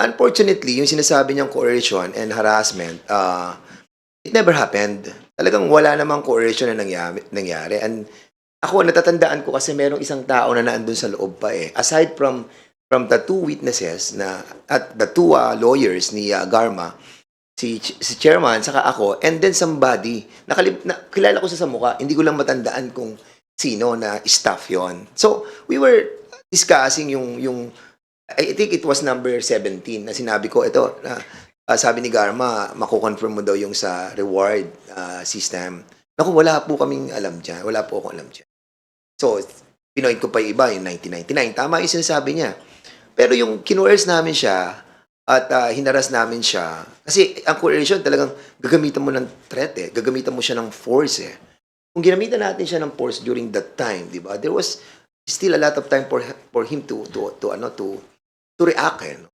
Unfortunately, yung sinasabi niyang coercion and harassment, it never happened. Talagang wala namang coercion na nangyari and ako natatandaan ko kasi merong isang tao na nandun sa loob pa, eh. Aside from the two witnesses na at the two, lawyers ni, Garma, si chairman saka ako and then somebody na kilala ko siya sa mukha, hindi ko lang matandaan kung sino na staff yon. So, we were discussing yung I think it was number 17 na sinabi ko ito na, sabi ni Garma mako-confirm mo daw yung sa reward, system. Naku, wala po kaming alam diyan, wala po akong alam diyan. So, pinoint ko pa yung iba, yung 1999, tama yung sinasabi niya. Pero yung kinuers namin siya at, hinaras namin siya kasi ang coercion talagang gagamitan mo ng threat, eh, gagamitan mo siya ng force, eh. Kung ginamitan natin siya ng force during that time, 'di ba, there was still a lot of time for him to react, eh, 'no.